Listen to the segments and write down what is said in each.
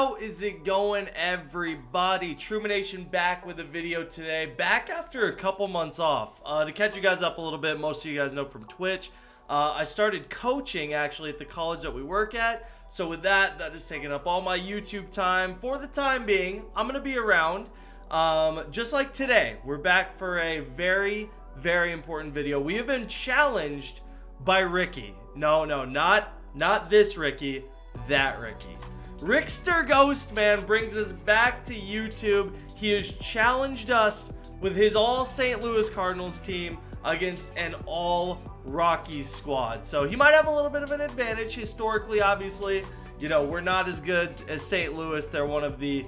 How is it going, everybody? Trumanation back with a video today. Back after a couple months off. To catch you guys up a little bit, most of you guys know from Twitch, I started coaching actually at the college that we work at. So with that has taken up all my YouTube time. For the time being, I'm going to be around. Just like today, we're back for a very, very important video. We have been challenged by Ricky. No, not this Ricky, that Ricky. RicksterGhost, man, brings us back to YouTube. He has challenged us with his all St. Louis Cardinals team against an all Rockies squad. So he might have a little bit of an advantage historically, obviously. You know, we're not as good as St. Louis. They're one of the,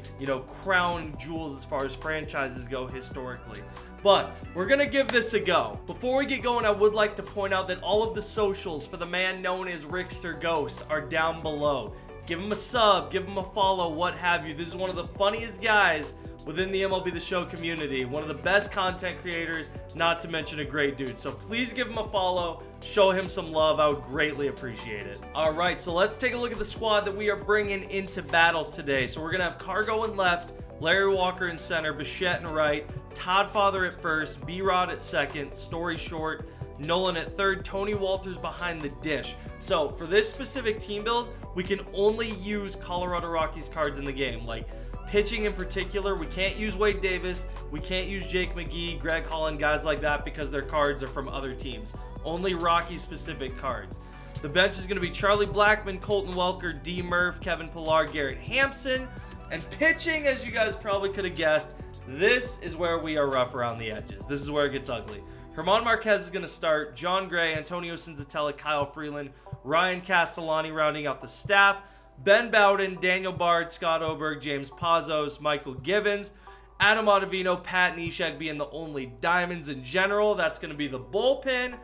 crown jewels as far as franchises go historically. But we're going to give this a go. Before we get going, I would like to point out that all of the socials for the man known as RicksterGhost are down below. Give him a sub, give him a follow, what have you. This is one of the funniest guys within the MLB The Show community. One of the best content creators, not to mention a great dude. So please give him a follow, show him some love. I would greatly appreciate it. All right, so let's take a look at the squad that we are bringing into battle today. So we're going to have Cargo in left, Larry Walker in center, Bichette in right, Todd Father at first, B-Rod at second, Story short, Nolan at third, Tony Walters behind the dish. So for this specific team build, we can only use Colorado Rockies cards in the game. Like pitching in particular, we can't use Wade Davis, we can't use Jake McGee, Greg Holland, guys like that, because their cards are from other teams. Only Rocky specific cards. The bench is going to be Charlie Blackmon, Colton Welker, D. Murph, Kevin Pillar, Garrett Hampson. And pitching, as you guys probably could have guessed, this is where we are rough around the edges. This is where it gets ugly. Herman Marquez is going to start, John Gray, Antonio Senzatella, Kyle Freeland, Ryan Castellani rounding out the staff, Ben Bowden, Daniel Bard, Scott Oberg, James Pazos, Michael Givens, Adam Ottavino, Pat Neshek being the only diamonds in general. That's going to be the bullpen.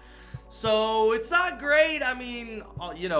So it's not great. I mean,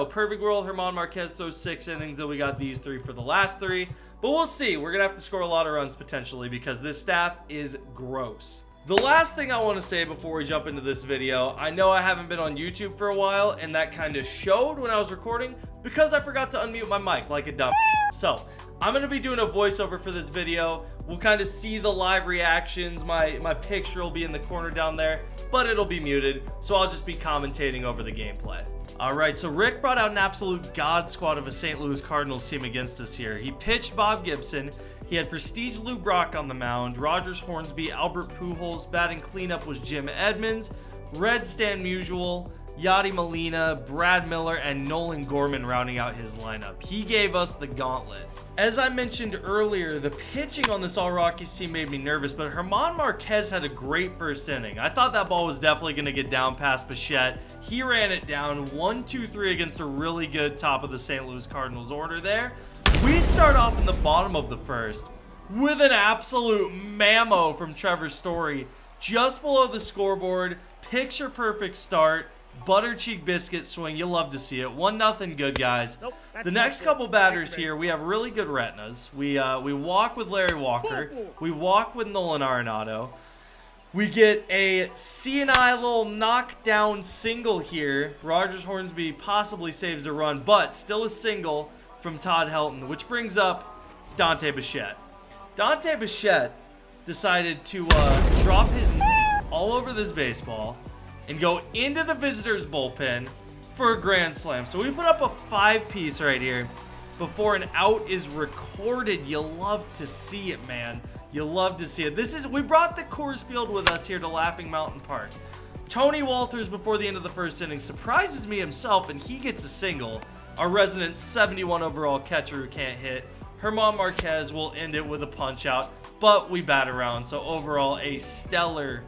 perfect world, Herman Marquez throws 6 innings, then we got these 3 for the last 3. But we'll see. We're going to have to score a lot of runs potentially because this staff is gross. The last thing I want to say before we jump into this video, I know I haven't been on YouTube for a while, and that kind of showed when I was recording because I forgot to unmute my mic like a dumb. So I'm going to be doing a voiceover for this video. We'll kind of see the live reactions. My picture will be in the corner down there, but it'll be muted, so I'll just be commentating over the gameplay. All right, so Rick brought out an absolute god squad of a St. Louis Cardinals team against us here. He pitched Bob Gibson. He had Prestige Lou Brock on the mound, Rogers Hornsby, Albert Pujols. Batting cleanup was Jim Edmonds, Red Stan Musial, Yadi Molina, Brad Miller, and Nolan Gorman rounding out his lineup. He gave us the gauntlet. As I mentioned earlier, the pitching on this All-Rockies team made me nervous, but Herman Marquez had a great first inning. I thought that ball was definitely going to get down past Bichette. He ran it down 1-2-3 against a really good top of the St. Louis Cardinals order there. We start off in the bottom of the first with an absolute mammo from Trevor Story just below the scoreboard. Picture perfect start. Butter cheek biscuit swing. You'll love to see it. 1-0 good, guys. Nope, the next couple batters here, we have really good retinas. We walk with Larry Walker. We walk with Nolan Arenado. We get a C&I little knockdown single here. Rogers Hornsby possibly saves a run, but still a single from Todd Helton, which brings up Dante Bichette. Dante Bichette decided to drop his all over this baseball and go into the visitors' bullpen for a grand slam. So we put up a 5-piece right here before an out is recorded. You love to see it, man. You love to see it. We brought the Coors Field with us here to Laughing Mountain Park. Tony Walters, before the end of the first inning, surprises me himself, and he gets a single. Our resident 71 overall catcher who can't hit. Herman Marquez will end it with a punch out, but we bat around. So overall, a stellar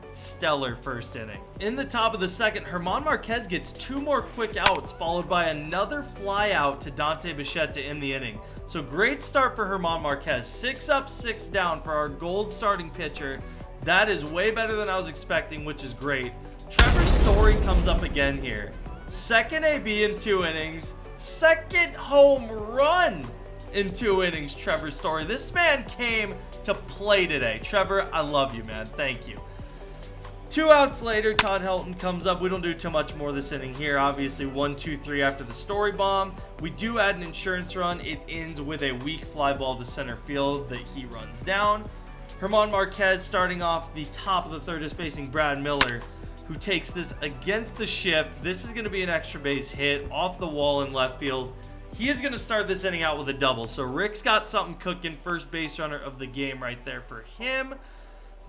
first inning. In the top of the second, Herman Marquez gets 2 more quick outs, followed by another fly out to Dante Bichette to end the inning. So great start for Herman Marquez. 6 up, 6 down for our gold starting pitcher. That is way better than I was expecting, which is great. Trevor Story comes up again here. Second AB in 2 innings. Second home run in 2 innings, Trevor Story. This man came to play today. Trevor, I love you, man. Thank you. 2 outs later, Todd Helton comes up. We don't do too much more this inning here. Obviously, 1, 2, 3 after the story bomb. We do add an insurance run. It ends with a weak fly ball to center field that he runs down. German Marquez starting off the top of the third is facing Brad Miller, who takes this against the shift. This is going to be an extra base hit off the wall in left field. He is going to start this inning out with a double. So Rick's got something cooking. First base runner of the game right there for him.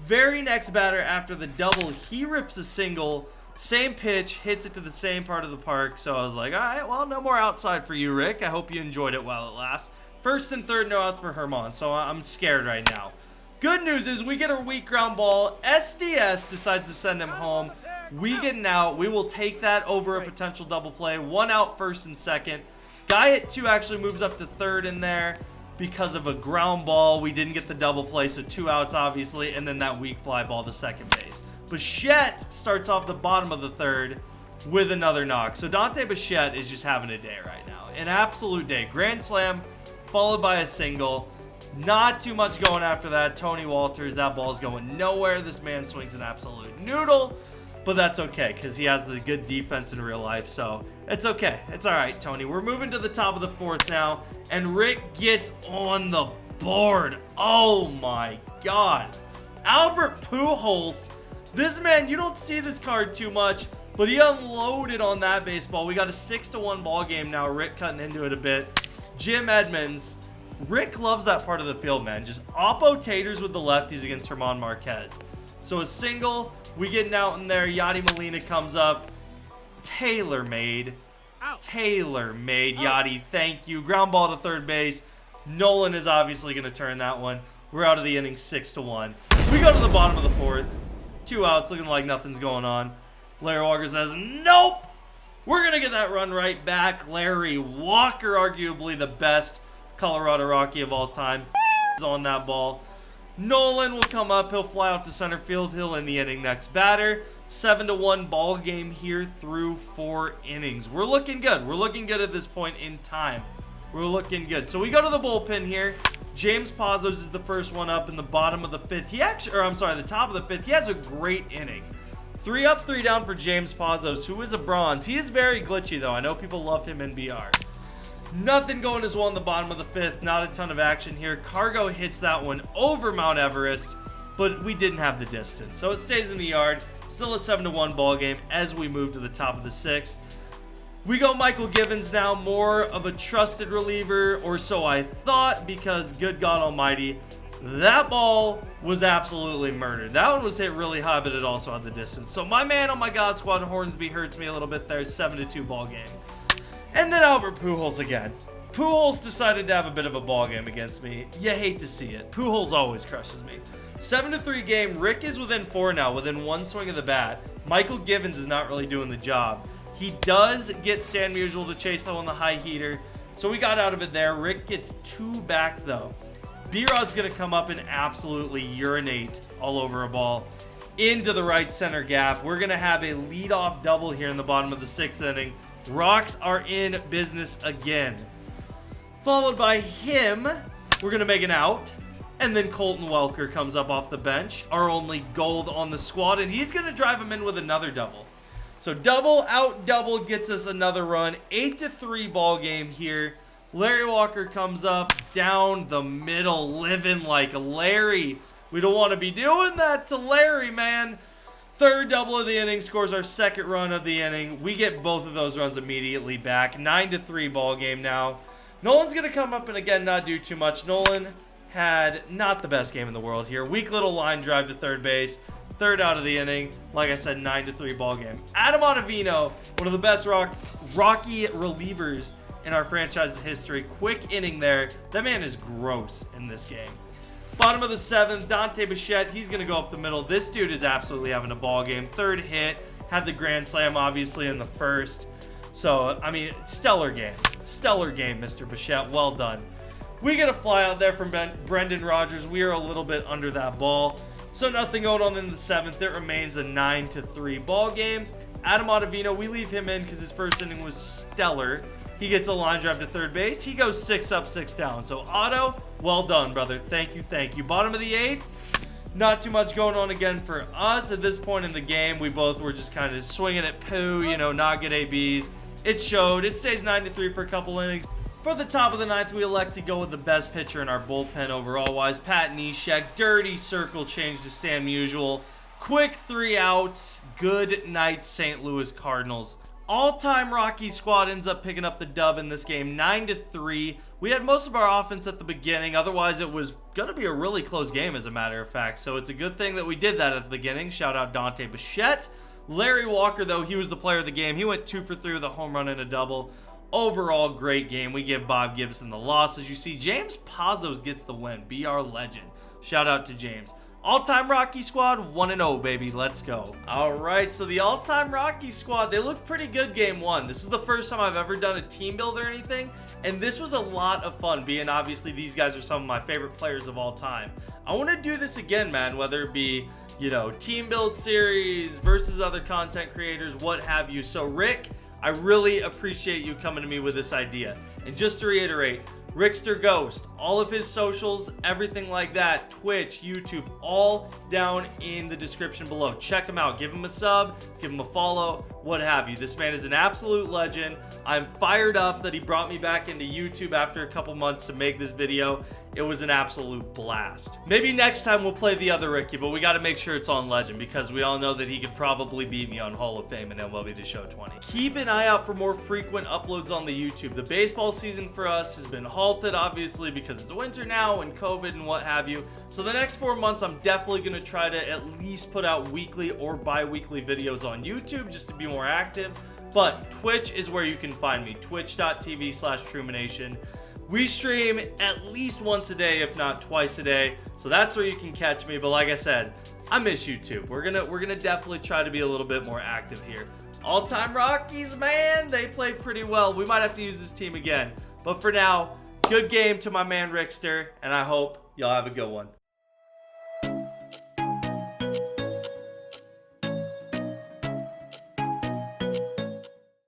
Very next batter after the double, he rips a single, same pitch, hits it to the same part of the park. So I was like, all right, well, no more outside for you, Rick. I hope you enjoyed it while it lasts. First and third, no outs for German, so I'm scared right now. Good news is we get a weak ground ball. SDS decides to send him home. We get an out. We will take that over a potential double play. 1 out, first and second. Guy at 2 actually moves up to third in there because of a ground ball. We didn't get the double play, so 2 outs obviously, and then that weak fly ball to second base. Bichette starts off the bottom of the third with another knock. So Dante Bichette is just having a day right now. An absolute day. Grand slam followed by a single. Not too much going after that. Tony Walters, that ball's going nowhere. This man swings an absolute noodle. But that's okay because he has the good defense in real life. So it's okay. It's all right, Tony. We're moving to the top of the fourth now. And Rick gets on the board. Oh, my God. Albert Pujols. This man, you don't see this card too much. But he unloaded on that baseball. We got a 6-1 ball game now. Rick cutting into it a bit. Jim Edmonds. Rick loves that part of the field, man. Just oppo taters with the lefties against German Marquez. So a single. We getting out in there. Yadi Molina comes up. Tailor-made. Tailor-made, Yadi. Thank you. Ground ball to third base. Nolan is obviously going to turn that one. We're out of the inning 6-1. We go to the bottom of the fourth. 2 outs, looking like nothing's going on. Larry Walker says, nope. We're going to get that run right back. Larry Walker, arguably the best Colorado Rocky of all time, is on that ball. Nolan will come up. He'll fly out to center field. He'll end the inning next batter. 7-1 ball game here through 4 innings. We're looking good. We're looking good at this point in time. We're looking good. So we go to the bullpen here. James Pazos is the first one up in the bottom of the 5th. The top of the 5th. He has a great inning. 3 up, 3 down for James Pazos, who is a bronze. He is very glitchy, though. I know people love him in BR. Nothing going as well in the bottom of the 5th. Not a ton of action here. Cargo hits that one over Mount Everest, but we didn't have the distance. So it stays in the yard. Still a 7-1 ball game as we move to the top of the 6th. We go Michael Givens now, more of a trusted reliever, or so I thought, because good God almighty, that ball was absolutely murdered. That one was hit really high, but it also had the distance. So my man on my God squad, Hornsby, hurts me a little bit there. 7-2 ball game. And then Albert Pujols again. Pujols decided to have a bit of a ball game against me. You hate to see it. Pujols always crushes me. 7-3 game. Rick is within 4 now, within 1 swing of the bat. Michael Givens is not really doing the job. He does get Stan Musial to chase though on the high heater, so we got out of it there. Rick gets 2 back though. B-Rod's going to come up and absolutely urinate all over a ball into the right center gap. We're going to have a leadoff double here in the bottom of the 6th inning. Rocks are in business again. Followed by him, we're going to make an out. And then Colton Welker comes up off the bench, our only gold on the squad, and he's going to drive him in with another double. So double, out, double gets us another run. 8-3 ball game here. Larry Walker comes up down the middle, living like Larry. We don't want to be doing that to Larry, man. 3rd double of the inning, scores our 2nd run of the inning. We get both of those runs immediately back. 9-3 ball game now. Nolan's going to come up and again not do too much. Nolan had not the best game in the world here. Weak little line drive to third base. 3rd out of the inning. Like I said, 9-3 ball game. Adam Ottavino, one of the best Rocky relievers in our franchise's history. Quick inning there. That man is gross in this game. Bottom of the 7th, Dante Bichette, he's going to go up the middle. This dude is absolutely having a ball game. 3rd hit, had the grand slam obviously in the 1st. So, I mean, stellar game. Stellar game, Mr. Bichette. Well done. We get a fly out there from Brendan Rodgers. We are a little bit under that ball. So nothing going on in the 7th. It remains a 9-3 ball game. Adam Ottavino, we leave him in because his first inning was stellar. He gets a line drive to third base. He goes 6 up, 6 down. So Otto, well done, brother. Thank you, thank you. Bottom of the 8th, Not too much going on again for us at this point in the game. We both were just kind of swinging at poo, you know, not good ABs. It showed. It stays 9-3 for a couple innings. For the top of the ninth, we elect to go with the best pitcher in our bullpen overall-wise, Pat Neshek. Dirty circle change to Stan Musial. Quick 3 outs. Good night, St. Louis Cardinals. All-time Rockies squad ends up picking up the dub in this game, 9-3. We had most of our offense at the beginning. Otherwise, it was going to be a really close game, as a matter of fact. So it's a good thing that we did that at the beginning. Shout out Dante Bichette. Larry Walker, though, he was the player of the game. He went 2 for 3 with a home run and a double. Overall, great game. We give Bob Gibson the loss. As you see, James Pazos gets the win. Be our legend. Shout out to James. All-time Rocky squad, 1-0, baby. Let's go. All right, so the all-time Rocky squad, they looked pretty good game one. This was the first time I've ever done a team build or anything, and this was a lot of fun, being obviously these guys are some of my favorite players of all time. I want to do this again, man, whether it be, you know, team build series versus other content creators, what have you. So, Rick, I really appreciate you coming to me with this idea. And just to reiterate, RicksterGhost, all of his socials, everything like that, Twitch, YouTube, all down in the description below. Check him out. Give him a sub, give him a follow, what have you. This man is an absolute legend. I'm fired up that he brought me back into YouTube after a couple months to make this video. It was an absolute blast. Maybe next time we'll play the other Ricky, but we got to make sure it's on Legend because we all know that he could probably beat me on Hall of Fame and MLB The Show 20. Keep an eye out for more frequent uploads on the YouTube. The baseball season for us has been halted, obviously, because it's winter now and COVID and what have you. So the next 4 months, I'm definitely going to try to at least put out weekly or bi-weekly videos on YouTube just to be more active. But Twitch is where you can find me, twitch.tv/Trumanation. We stream at least once a day, if not twice a day. So that's where you can catch me. But like I said, I miss YouTube. We're gonna definitely try to be a little bit more active here. All-time Rockies, man, they played pretty well. We might have to use this team again. But for now, good game to my man Rickster, and I hope y'all have a good one.